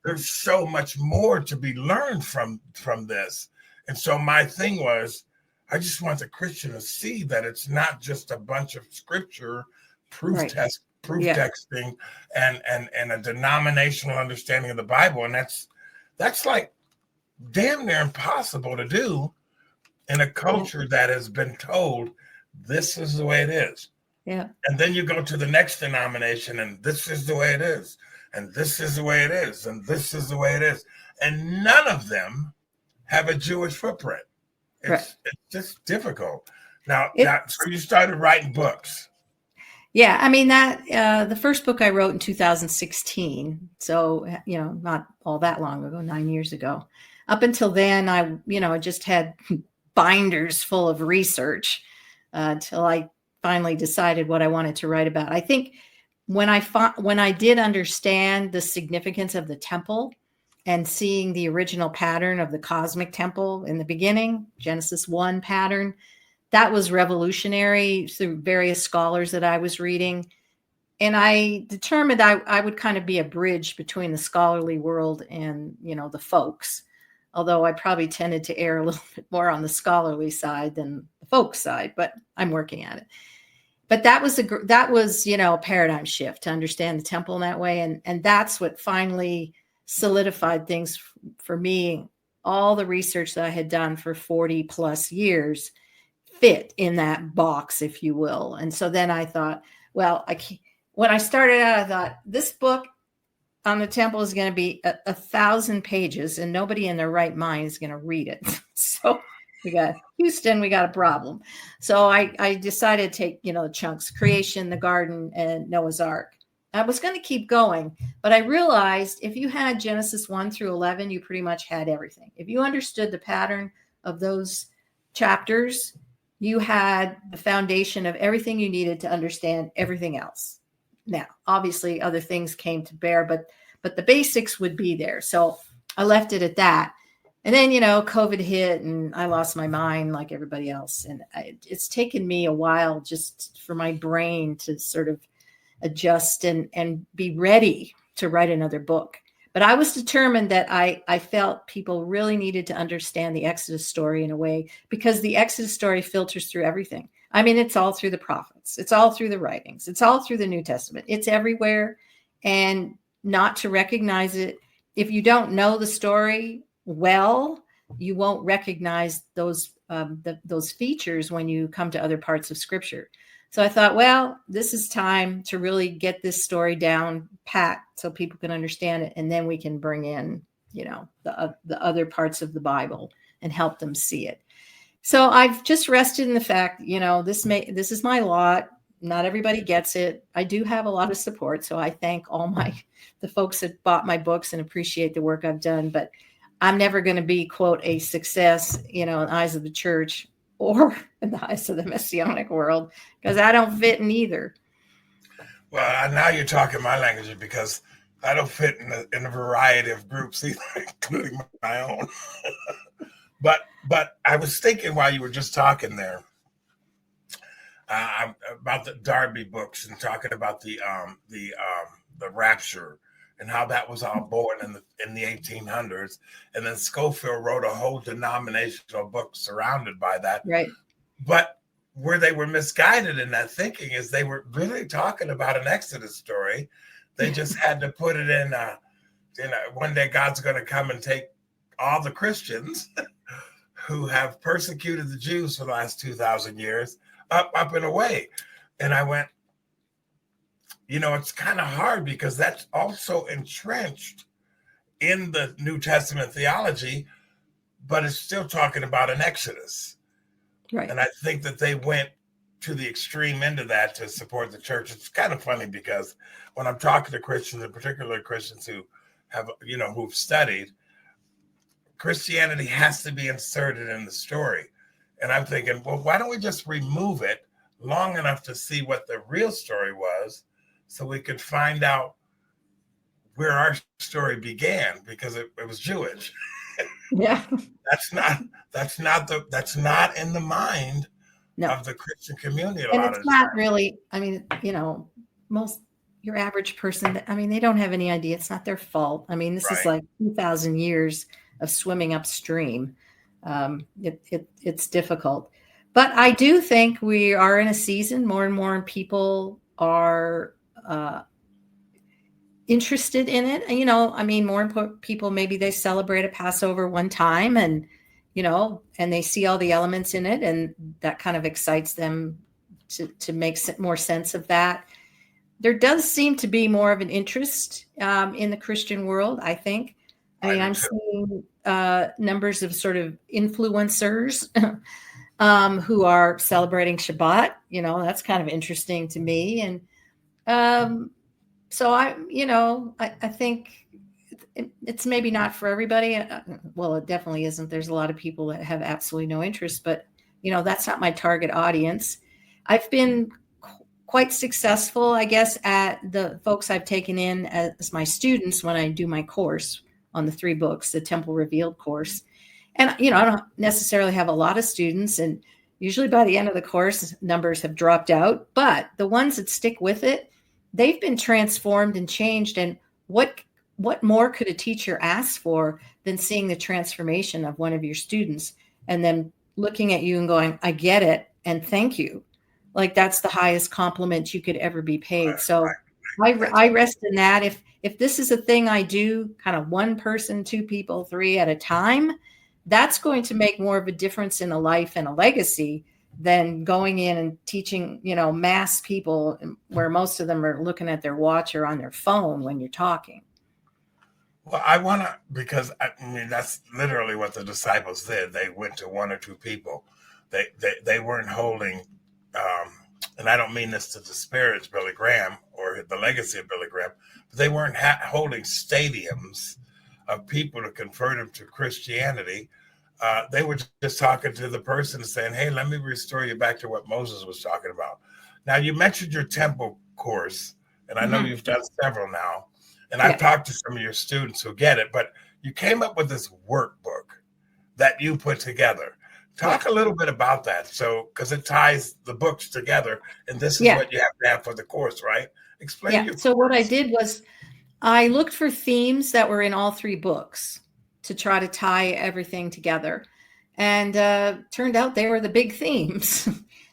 A: there's so much more to be learned from this. And so my thing was, I just want the Christian to see that it's not just a bunch of scripture proof texting and a denominational understanding of the Bible. And that's like damn near impossible to do in a culture that has been told this is the way it is.
B: Yeah.
A: And then you go to the next denomination and this is the way it is. And this is the way it is. And this is the way it is. And none of them have a Jewish footprint. It's just difficult. Now, so you started writing books.
B: Yeah. I mean, the first book I wrote in 2016. So, not all that long ago, 9 years ago. Up until then, I just had binders full of research until I finally decided what I wanted to write about. I think when I did understand the significance of the temple and seeing the original pattern of the cosmic temple in the beginning, Genesis 1 pattern, that was revolutionary through various scholars that I was reading. And I determined I would kind of be a bridge between the scholarly world and, the folks. Although I probably tended to err a little bit more on the scholarly side than the folk side, but I'm working at it. But that was a paradigm shift to understand the temple in that way, and that's what finally solidified things for me. All the research that I had done for 40 plus years fit in that box, if you will. And so then I thought, well, when I started out, I thought this book on the temple is going to be 1,000 pages and nobody in their right mind is going to read it. So we got Houston, we got a problem. So I decided to take, the chunks, creation, the garden, and Noah's Ark. I was going to keep going, but I realized if you had Genesis 1 through 11, you pretty much had everything. If you understood the pattern of those chapters, you had the foundation of everything you needed to understand everything else. Now, obviously, other things came to bear, but the basics would be there. So I left it at that. And then, COVID hit and I lost my mind like everybody else. And it's taken me a while just for my brain to sort of adjust and be ready to write another book. But I was determined that I felt people really needed to understand the Exodus story in a way, because the Exodus story filters through everything. I mean, it's all through the prophets. It's all through the writings. It's all through the New Testament. It's everywhere. And not to recognize it, if you don't know the story well, you won't recognize those features when you come to other parts of Scripture. So I thought, well, this is time to really get this story down pat so people can understand it, and then we can bring in, the other parts of the Bible and help them see it. So I've just rested in the fact, this is my lot. Not everybody gets it. I do have a lot of support, so I thank all the folks that bought my books and appreciate the work I've done. But I'm never going to be, quote, a success, in the eyes of the church or in the eyes of the Messianic world, because I don't fit in either.
A: Well, now you're talking my language, because I don't fit in a variety of groups either, including my own. But I was thinking while you were just talking there about the Darby books and talking about the rapture and how that was all born in the 1800s, and then Scofield wrote a whole denominational book surrounded by that.
B: Right.
A: But where they were misguided in that thinking is they were really talking about an Exodus story. They just had to put it in one day God's going to come and take all the Christians who have persecuted the Jews for the last 2,000 years up and away. And I went, it's kind of hard, because that's also entrenched in the New Testament theology, but it's still talking about an Exodus.
B: Right.
A: And I think that they went to the extreme end of that to support the church. It's kind of funny, because when I'm talking to Christians, in particular Christians who have, who've studied, Christianity has to be inserted in the story. And I'm thinking, well, why don't we just remove it long enough to see what the real story was, so we could find out where our story began, because it was Jewish.
B: Yeah.
A: That's not in the mind of the Christian community.
B: And it's not really, most, your average person, they don't have any idea. It's not their fault. This is like 2,000 years of swimming upstream. It's difficult. But I do think we are in a season, more and more people are interested in it. More people, maybe they celebrate a Passover one time and they see all the elements in it, and that kind of excites them to make more sense of that. There does seem to be more of an interest in the Christian world, I think. I'm seeing numbers of sort of influencers who are celebrating Shabbat. That's kind of interesting to me. And so I think it's maybe not for everybody. Well, it definitely isn't. There's a lot of people that have absolutely no interest, but that's not my target audience. I've been quite successful, I guess, at the folks I've taken in as my students when I do my course on the 3 books, the Temple Revealed course. And, I don't necessarily have a lot of students, and usually by the end of the course, numbers have dropped out, but the ones that stick with it, they've been transformed and changed. And what more could a teacher ask for than seeing the transformation of one of your students and then looking at you and going, I get it, and thank you. Like, that's the highest compliment you could ever be paid. So I rest in that. If this is a thing I do, kind of 1 person, 2 people, 3 at a time, that's going to make more of a difference in a life and a legacy than going in and teaching, mass people where most of them are looking at their watch or on their phone when you're talking.
A: Well, I want to, because that's literally what the disciples did. They went to 1 or 2 people. They weren't holding, and I don't mean this to disparage Billy Graham or the legacy of Billy Graham, but they weren't holding stadiums of people to convert them to Christianity. They were just talking to the person saying, hey, let me restore you back to what Moses was talking about. Now, you mentioned your temple course, and I know you've done several now, and I've talked to some of your students who get it, but you came up with this workbook that you put together. Talk a little bit about that. So, because it ties the books together, and this is what you have to have for the course, right? Explain
B: Yeah.
A: your
B: So what I
A: course.
B: did was I looked for themes that were in all three books to try to tie everything together. And turned out they were the big themes.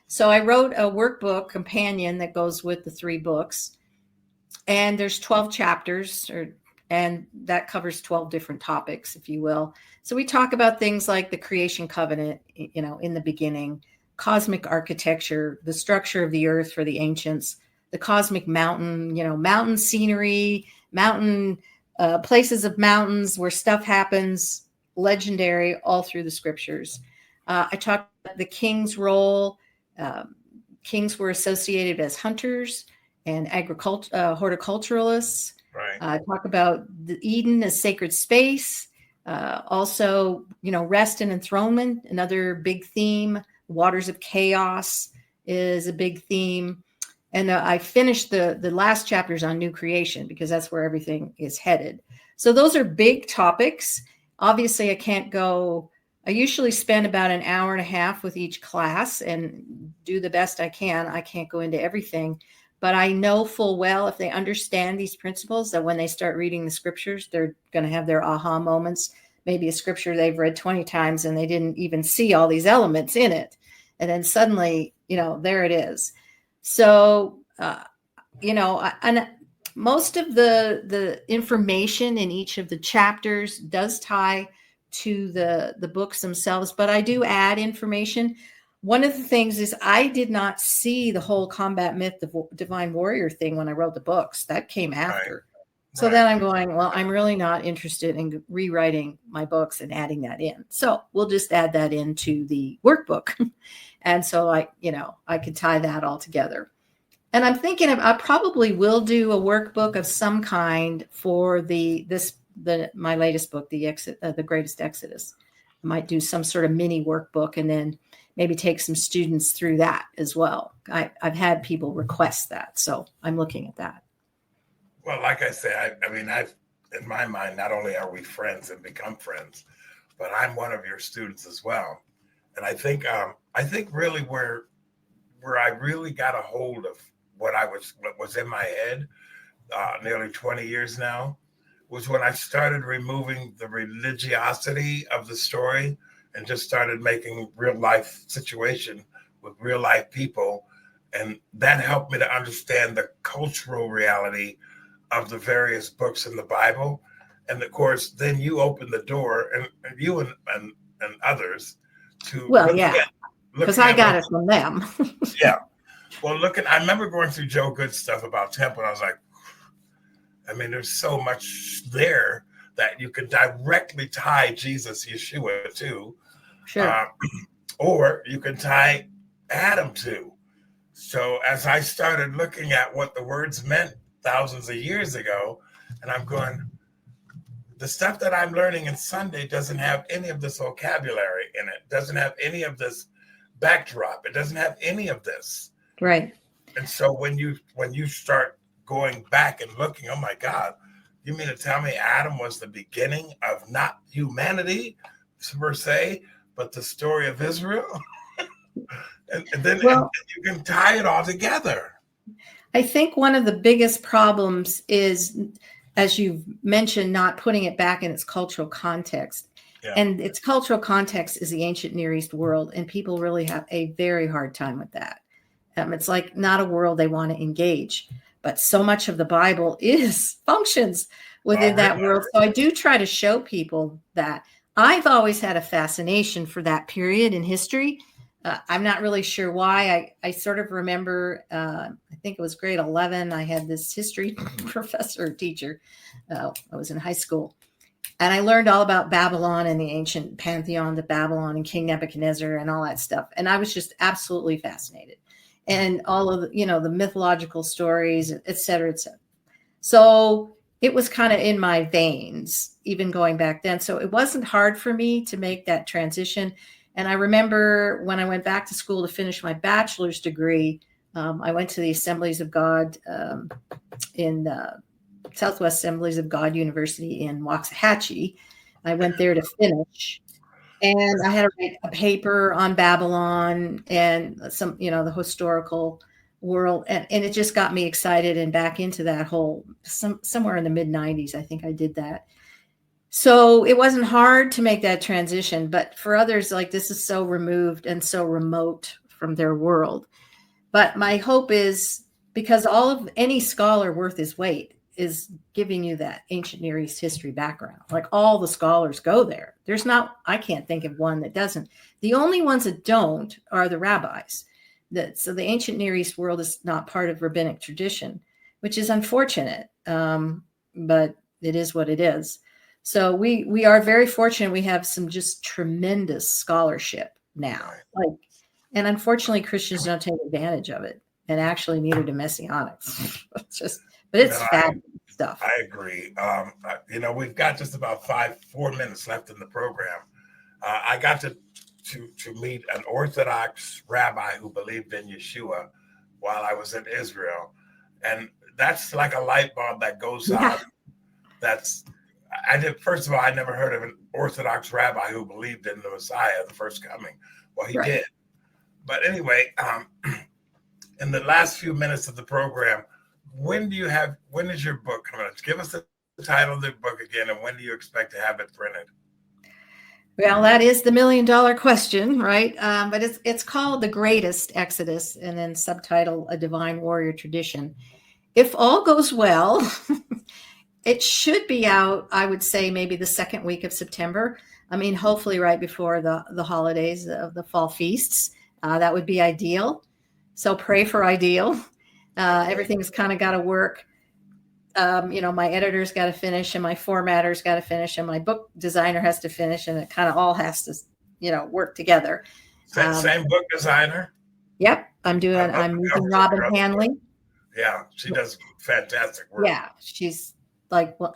B: So I wrote a workbook companion that goes with the three books. And there's 12 chapters, and that covers 12 different topics, if you will. So we talk about things like the creation covenant, in the beginning, cosmic architecture, the structure of the earth for the ancients, the cosmic mountain, mountain scenery, mountain places of mountains where stuff happens, legendary all through the scriptures. I talked about the king's role. Um, Kings were associated as hunters and horticulturalists.
A: Right.
B: Talk about the Eden as sacred space. Also, rest and enthronement, another big theme. Waters of chaos is a big theme. And I finished the last chapters on new creation because that's where everything is headed. So those are big topics. Obviously, I usually spend about an hour and a half with each class and do the best I can. I can't go into everything, but I know full well if they understand these principles that when they start reading the scriptures, they're going to have their aha moments. Maybe a scripture they've read 20 times and they didn't even see all these elements in it. And then suddenly, there it is. So, and most of the information in each of the chapters does tie to the books themselves, but I do add information. One of the things is I did not see the whole combat myth, the divine warrior thing when I wrote the books. That came after.
A: Right.
B: So then I'm going, well, I'm really not interested in rewriting my books and adding that in. So we'll just add that into the workbook. And so I could tie that all together. And I'm thinking I probably will do a workbook of some kind for my latest book, the Greatest Exodus. I might do some sort of mini workbook and then maybe take some students through that as well. I've had people request that, so I'm looking at that.
A: Well, like I say, in my mind, not only are we friends and become friends, but I'm one of your students as well. And I think really where I really got a hold of what was in my head nearly 20 years now was when I started removing the religiosity of the story and just started making real life situation with real life people. And that helped me to understand the cultural reality of the various books in the Bible. And of course, then you open the door and you and others to
B: because I got it from them.
A: Yeah. Well, I remember going through Joe Good's stuff about temple. And I was like, there's so much there that you can directly tie Jesus, Yeshua to.
B: Sure.
A: Or you can tie Adam to. So as I started looking at what the words meant thousands of years ago, and I'm going, the stuff that I'm learning in Sunday doesn't have any of this vocabulary in it, doesn't have any of this backdrop. It doesn't have any of this.
B: Right.
A: And so when you start going back and looking, oh my God, you mean to tell me Adam was the beginning of not humanity per se, but the story of Israel? and then you can tie it all together.
B: I think one of the biggest problems is, as you've mentioned, not putting it back in its cultural context. Yeah. And its cultural context is the ancient Near East world, and people really have a very hard time with that. It's like not a world they want to engage, but so much of the Bible functions within that world. So I do try to show people that. I've always had a fascination for that period in history. I'm not really sure why. I sort of remember, I think it was grade 11. I had this history teacher. I was in high school. And I learned all about Babylon and the ancient pantheon of Babylon and King Nebuchadnezzar and all that stuff. And I was just absolutely fascinated. And all of the mythological stories, et cetera, et cetera. So it was kind of in my veins, even going back then. So it wasn't hard for me to make that transition. And I remember when I went back to school to finish my bachelor's degree, I went to the Assemblies of God in Southwest Assemblies of God University in Waxahachie. I went there to finish. And I had to write a paper on Babylon and some, the historical world, and it just got me excited and back into that whole somewhere in the mid 90s. I think I did that. So it wasn't hard to make that transition, but for others, like, this is so removed and so remote from their world. But my hope is, because all of any scholar worth his weight is giving you that ancient Near East history background. Like, all the scholars go there. There's not, I can't think of one that doesn't. The only ones that don't are the rabbis. So the ancient Near East world is not part of rabbinic tradition, which is unfortunate. But it is what it is. So we are very fortunate. We have some just tremendous scholarship now. And unfortunately, Christians don't take advantage of it, and actually neither do Messianics. But it's fabulous stuff.
A: I agree. We've got just about 4 minutes left in the program. I got to meet an Orthodox rabbi who believed in Yeshua while I was in Israel, and that's like a light bulb that goes out. First of all, I never heard of an Orthodox rabbi who believed in the Messiah, the first coming. Well, he did. But anyway, in the last few minutes of the program, when is your book coming out? Give us the title of the book again, and when do you expect to have it printed?
B: Well, that is the $1 million question, right? But it's called The Greatest Exodus, and then subtitle A Divine Warrior Tradition. If all goes well, it should be out, I would say, maybe the second week of September. I mean, hopefully right before the holidays of the fall feasts. That would be ideal. So pray for ideal. Everything's kind of got to work. My editor's got to finish, and my formatter's got to finish, and my book designer has to finish, and it kind of all has to, work together.
A: Same book designer?
B: Yep. I'm using Robin Hanley.
A: Yeah, she does fantastic work.
B: Yeah, she's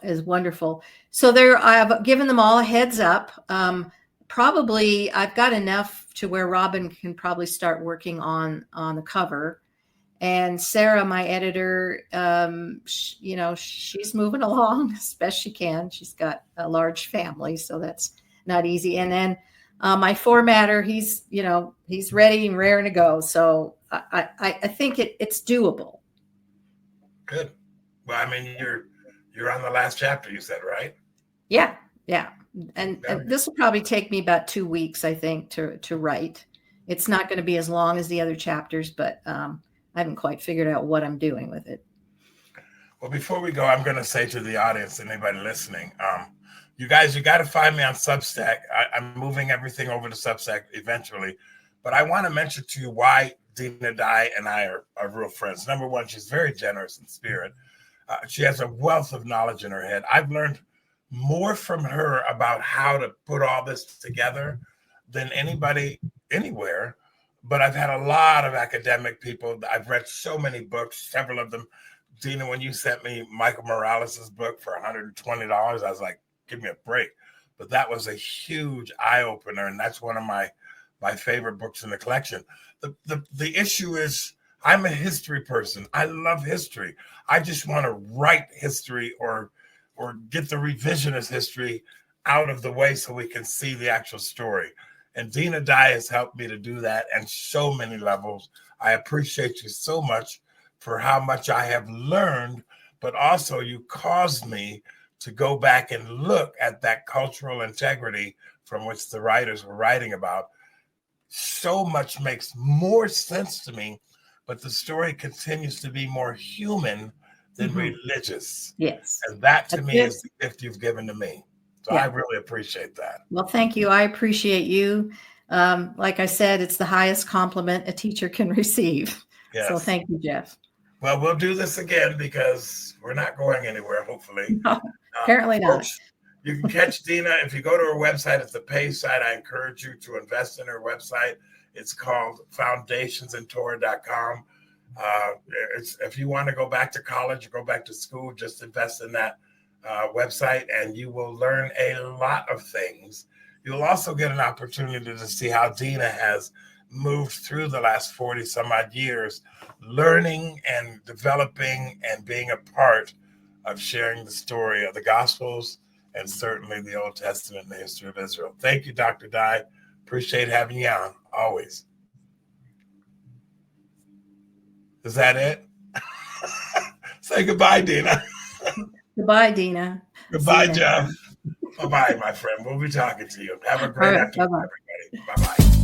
B: is wonderful. So I've given them all a heads up. Probably I've got enough to where Robin can probably start working on the cover. And Sarah, my editor, she's moving along as best she can. She's got a large family, so that's not easy. And then my formatter, he's ready and raring to go. So I think it's doable.
A: Good. Well, I mean, you're on the last chapter, you said, right?
B: Yeah. And this will probably take me about 2 weeks, I think, to write. It's not going to be as long as the other chapters, but I haven't quite figured out what I'm doing with it.
A: Well, before we go, I'm going to say to the audience, anybody listening, you guys, you got to find me on Substack. I'm moving everything over to Substack eventually, but I want to mention to you why Dinah Dye and I are real friends. Number one, she's very generous in spirit. She has a wealth of knowledge in her head. I've learned more from her about how to put all this together than anybody anywhere. But I've had a lot of academic people. I've read so many books, several of them. Dina, when you sent me Michael Morales' book for $120, I was like, give me a break. But that was a huge eye-opener, and that's one of my favorite books in the collection. The issue is, I'm a history person. I love history. I just want to write history or get the revisionist history out of the way so we can see the actual story. And Dinah Dye has helped me to do that on so many levels. I appreciate you so much for how much I have learned, but also you caused me to go back and look at that cultural integrity from which the writers were writing about. So much makes more sense to me, but the story continues to be more human than religious.
B: Yes.
A: And that to me is the gift you've given to me. So I really appreciate that.
B: Well, thank you. I appreciate you. Like I said, it's the highest compliment a teacher can receive. Yes. So thank you, Jeff.
A: Well, we'll do this again because we're not going anywhere, hopefully.
B: No, apparently not.
A: Folks, you can catch Dina. If you go to her website, it's a paid site. I encourage you to invest in her website. It's called foundationsandtorah.com. If you want to go back to college or go back to school, just invest in that website and you will learn a lot of things. You'll also get an opportunity to see how Dina has moved through the last 40 some odd years, learning and developing and being a part of sharing the story of the Gospels and certainly the Old Testament and the history of Israel. Thank you, Dr. Dye. Appreciate having you on, always. Is that it? Say goodbye, Dina.
B: Goodbye, Dina.
A: Goodbye, Jeff. Bye-bye, my friend. We'll be talking to you. Have a
B: All
A: great
B: right,
A: afternoon,
B: bye-bye.
A: everybody. Bye-bye.